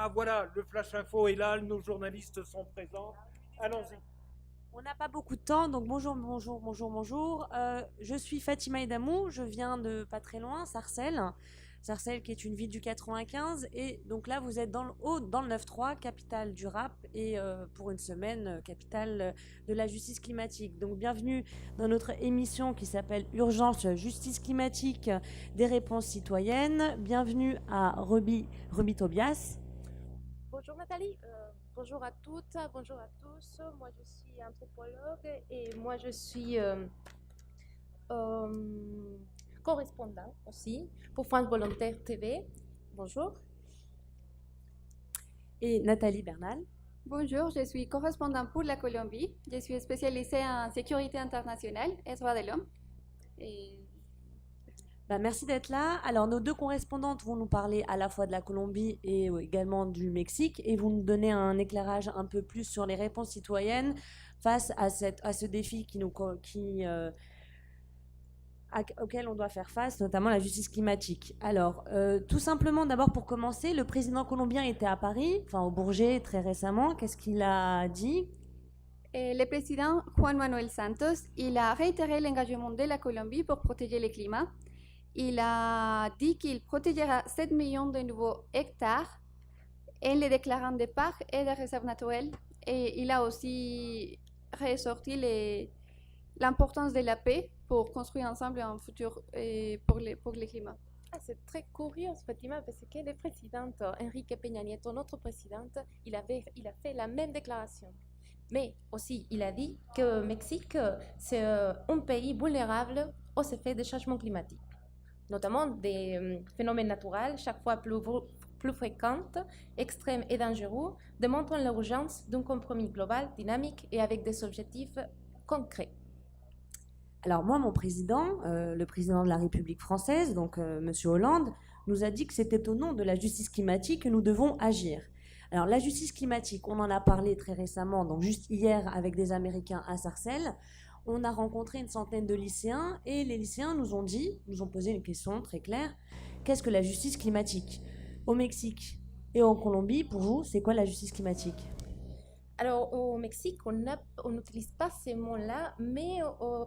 Ah, voilà, le Flash Info est là, nos journalistes sont présents. Allons-y. On n'a pas beaucoup de temps, donc bonjour. Je suis Fatima Edamou, je viens de pas très loin, Sarcelles. Sarcelles qui est une ville du 95. Et donc là, vous êtes dans le haut, dans le 9-3, capitale du rap, et pour une semaine, capitale de la justice climatique. Donc bienvenue dans notre émission qui s'appelle Urgence Justice climatique, des réponses citoyennes. Bienvenue à Ruby Tobias. Bonjour Nathalie, bonjour à toutes, bonjour à tous. Moi je suis anthropologue et moi je suis correspondant aussi pour France Volontaire TV. Bonjour. Et Nathalie Bernal. Bonjour, je suis correspondante pour la Colombie. Je suis spécialisée en sécurité internationale et droits de l'homme. Et... Merci d'être là. Alors, nos deux correspondantes vont nous parler à la fois de la Colombie et également du Mexique et vont nous donner un éclairage un peu plus sur les réponses citoyennes face à ce défi auquel on doit faire face, notamment la justice climatique. Alors, tout simplement, d'abord pour commencer, le président colombien était à Paris, enfin au Bourget très récemment. Qu'est-ce qu'il a dit? Le président Juan Manuel Santos, il a réitéré l'engagement de la Colombie pour protéger le climat. Il a dit qu'il protégera 7 millions de nouveaux hectares en les déclarant des parcs et des réserves naturelles. Et il a aussi ressorti l'importance de la paix pour construire ensemble un futur pour le climat. Ah, c'est très curieux, Fatima, parce que le président Enrique Peña Nieto, notre présidente, il a fait la même déclaration. Mais aussi, il a dit que le Mexique, c'est un pays vulnérable aux effets des changements climatiques, notamment des phénomènes naturels chaque fois plus fréquents, extrêmes et dangereux, démontrant l'urgence d'un compromis global, dynamique et avec des objectifs concrets. Alors moi, mon président, le président de la République française, donc Monsieur Hollande, nous a dit que c'était au nom de la justice climatique que nous devons agir. Alors la justice climatique, on en a parlé très récemment, donc juste hier avec des Américains à Sarcelles. On a rencontré une centaine de lycéens et les lycéens nous ont posé une question très claire. Qu'est-ce que la justice climatique? Au Mexique et en Colombie, pour vous, c'est quoi la justice climatique? Alors, au Mexique, on n'utilise pas ces mots-là, mais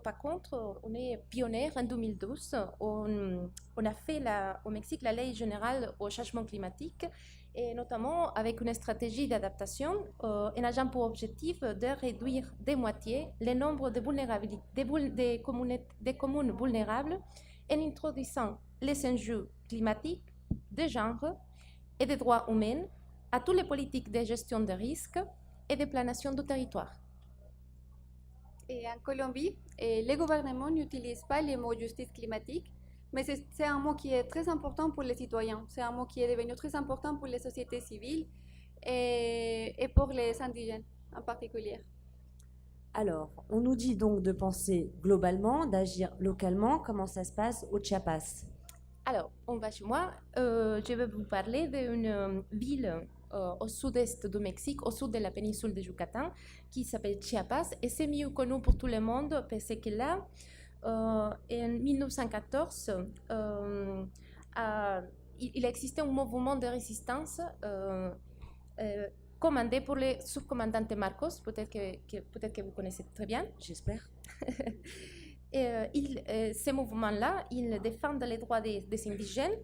par contre, on est pionnier en 2012. On a fait au Mexique la loi générale au changement climatique, et notamment avec une stratégie d'adaptation en ayant pour objectif de réduire de moitié le nombre de des communes vulnérables en introduisant les enjeux climatiques, de genre et des droits humains à toutes les politiques de gestion de risques et de planation du territoire. Et en Colombie, le gouvernement n'utilise pas le mot justice climatique, mais c'est un mot qui est très important pour les citoyens. C'est un mot qui est devenu très important pour les sociétés civiles et pour les indigènes en particulier. Alors, on nous dit donc de penser globalement, d'agir localement. Comment ça se passe au Chiapas? Alors, on va chez moi. Je vais vous parler d'une ville au sud-est du Mexique, au sud de la péninsule de Yucatan, qui s'appelle Chiapas, et c'est mieux connu pour tout le monde parce que là, en 1914, il existait un mouvement de résistance commandé pour le subcommandant Marcos, peut-être que vous connaissez très bien. J'espère. Ces mouvements-là, ils défendent les droits des indigènes.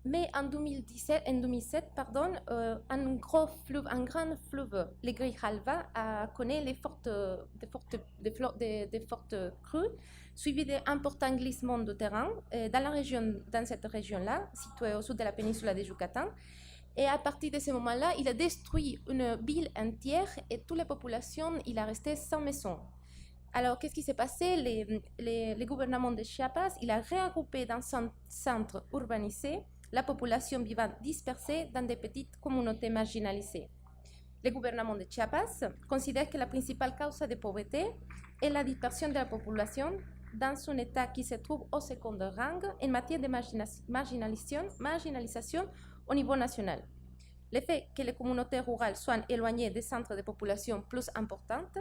Mais en 2007, un grand fleuve, le Grijalva, a connu des fortes crues, suivi d'importants glissements de terrain dans cette région-là, située au sud de la péninsule de Yucatan. Et à partir de ce moment-là, il a détruit une ville entière et toute la population, il a resté sans maison. Alors, qu'est-ce qui s'est passé? Le gouvernement de Chiapas, il a regroupé dans son centre urbanisé la population vivant dispersée dans des petites communautés marginalisées. Le gouvernement de Chiapas considère que la principale cause de pauvreté est la dispersion de la population dans un état qui se trouve au second rang en matière de marginalisation au niveau national. Le fait que les communautés rurales soient éloignées des centres de population plus importantes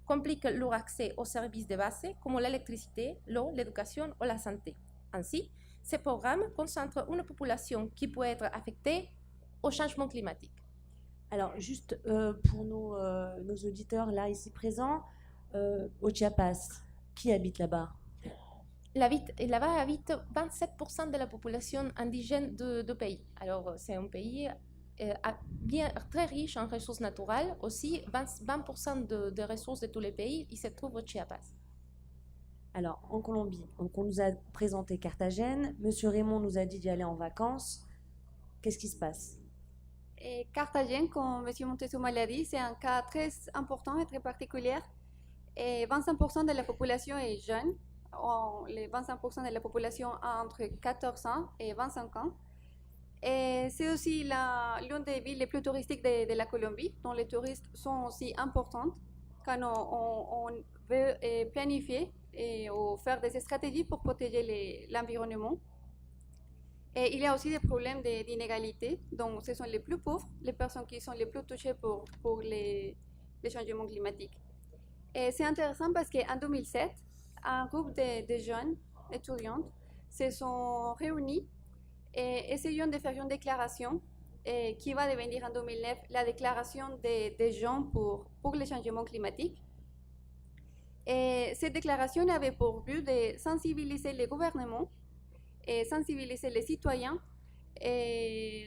complique leur accès aux services de base comme l'électricité, l'eau, l'éducation ou la santé. Ainsi, ces programmes concentrent une population qui peut être affectée au changement climatique. Alors, juste pour nos auditeurs là, ici présents, au Chiapas, qui habite là-bas? Là-bas habite 27% de la population indigène du pays. Alors, c'est un pays très riche en ressources naturelles. Aussi, 20% des ressources de tous les pays, ils se trouvent au Chiapas. Alors, en Colombie, donc on nous a présenté Carthagène. Monsieur Raymond nous a dit d'y aller en vacances. Qu'est-ce qui se passe? Et Carthagène, comme M. Montezuma l'a dit, c'est un cas très important et très particulier. Et 25% de la population est jeune. Les 25% de la population a entre 14 ans et 25 ans. Et c'est aussi l'une des villes les plus touristiques de la Colombie, dont les touristes sont aussi importants quand on veut planifier et faire des stratégies pour protéger l'environnement. Et il y a aussi des problèmes d'inégalité. Donc, ce sont les plus pauvres, les personnes qui sont les plus touchées pour les changements climatiques. Et c'est intéressant parce qu'en 2007, un groupe de jeunes étudiantes se sont réunis et essayons de faire une déclaration qui va devenir en 2009 la déclaration des gens pour les changements climatiques. Et cette déclaration avait pour but de sensibiliser les gouvernements et sensibiliser les citoyens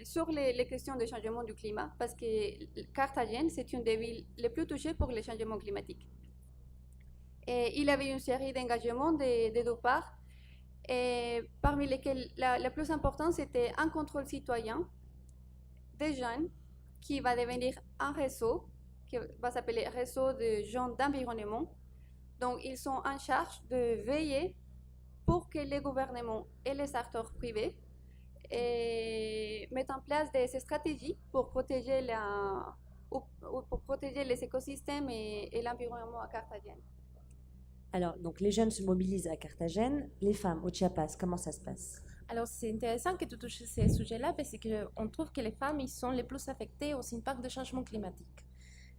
sur les questions de changement du climat, parce que Carthagène, c'est une des villes les plus touchées pour les changements climatiques. Et il y avait une série d'engagements de deux parts, et parmi lesquels la plus importante, c'était un contrôle citoyen des jeunes qui va devenir un réseau, qui va s'appeler Réseau de jeunes d'environnement. Donc, ils sont en charge de veiller pour que les gouvernements et les acteurs privés mettent en place des stratégies pour protéger les écosystèmes et l'environnement à Carthagène. Alors, donc les jeunes se mobilisent à Carthagène. Les femmes au Chiapas, comment ça se passe? Alors, c'est intéressant que tu touches ces sujets-là parce qu'on trouve que les femmes ils sont les plus affectées aux impacts du changement climatique.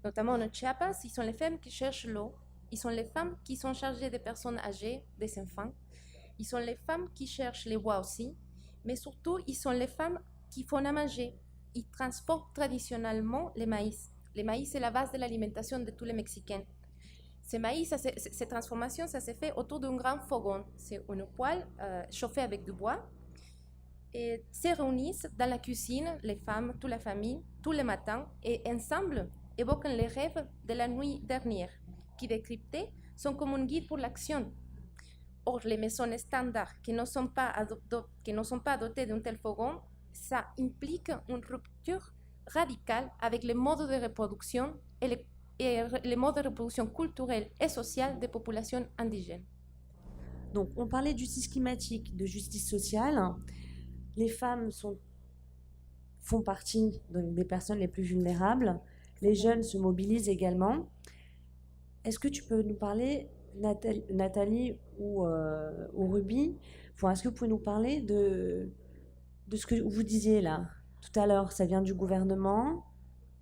Notamment au Chiapas, ils sont les femmes qui cherchent l'eau. Ils sont les femmes qui sont chargées des personnes âgées, des enfants. Ils sont les femmes qui cherchent les bois aussi. Mais surtout, ils sont les femmes qui font à manger. Ils transportent traditionnellement les maïs. Le maïs, c'est la base de l'alimentation de tous les Mexicains. Ce maïs, ces transformations, ça se fait autour d'un grand fourgon. C'est une poêle chauffée avec du bois. Et se réunissent dans la cuisine, les femmes, toute la famille, tous les matins, et ensemble évoquent les rêves de la nuit dernière, qui décryptés sont comme un guide pour l'action. Or, les maisons standards qui ne sont pas dotées d'un tel fourgon, ça implique une rupture radicale avec les modes de reproduction et les modes de reproduction culturelle et sociale des populations indigènes. Donc, on parlait de justice climatique, de justice sociale. Les femmes font partie des personnes les plus vulnérables. Les jeunes se mobilisent également. Est-ce que tu peux nous parler, Nathalie ou Ruby, est-ce que vous pouvez nous parler de ce que vous disiez là, tout à l'heure? Ça vient du gouvernement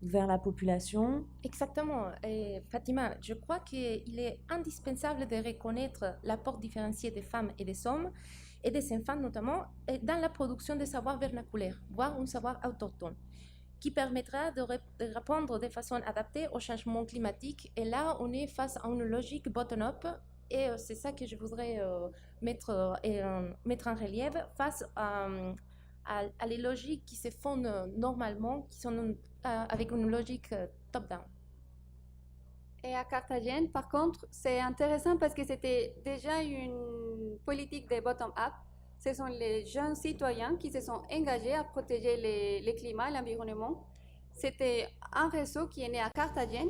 vers la population. Exactement. Et Fatima, je crois qu'il est indispensable de reconnaître l'apport différencié des femmes et des hommes, et des enfants notamment, dans la production de savoirs vernaculaires, voire un savoir autochtone, qui permettra de répondre de façon adaptée au changement climatique. Et là, on est face à une logique bottom-up, et c'est ça que je voudrais mettre en relief face à les logiques qui se font normalement, qui sont avec une logique top-down. Et à Carthagène, par contre, c'est intéressant parce que c'était déjà une politique de bottom-up. Ce sont les jeunes citoyens qui se sont engagés à protéger le climat et l'environnement. C'était un réseau qui est né à Carthagène,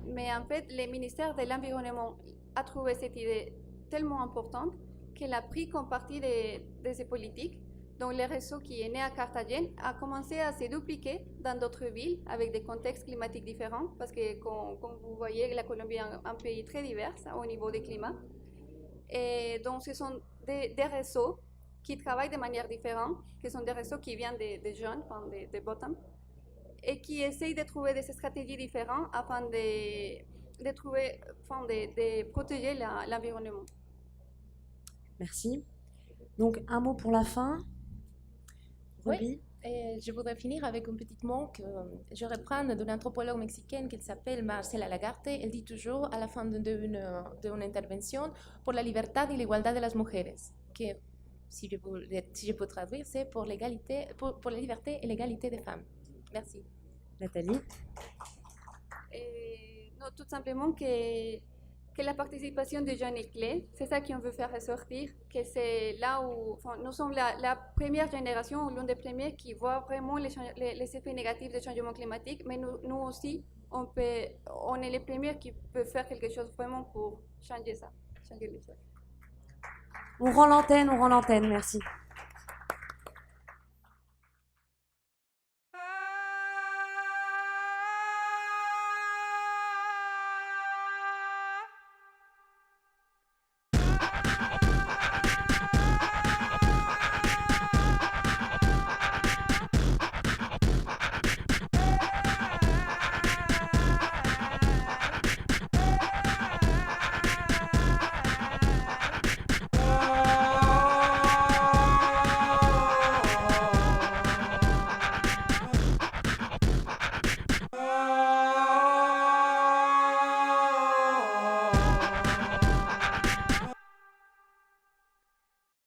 mais en fait, le ministère de l'Environnement a trouvé cette idée tellement importante qu'elle a pris comme partie de ces politiques. Donc, le réseau qui est né à Carthagène a commencé à se dupliquer dans d'autres villes avec des contextes climatiques différents, parce que, comme vous voyez, la Colombie est un pays très divers au niveau du climat. Et donc, ce sont des réseaux qui travaillent de manière différente, qui sont des réseaux qui viennent des jeunes, des bottom, et qui essayent de trouver des stratégies différentes afin de protéger l'environnement. Merci. Donc, un mot pour la fin. Ruby. Oui. Et je voudrais finir avec un petit mot que je reprends d'une anthropologue mexicaine qui s'appelle Marcela Lagarde. Elle dit toujours à la fin d'une intervention pour la liberté et l'égalité de las mujeres, que si je peux traduire, c'est pour l'égalité, pour la liberté et l'égalité des femmes. Merci. Nathalie? Non, tout simplement que la participation des jeunes est clé. C'est ça qu'on veut faire ressortir, que c'est là où nous sommes la première génération, ou l'une des premières qui voit vraiment les effets négatifs du changement climatique, mais nous aussi, on est les premiers qui peuvent faire quelque chose vraiment pour changer ça, changer les choses. On rend l'antenne, merci.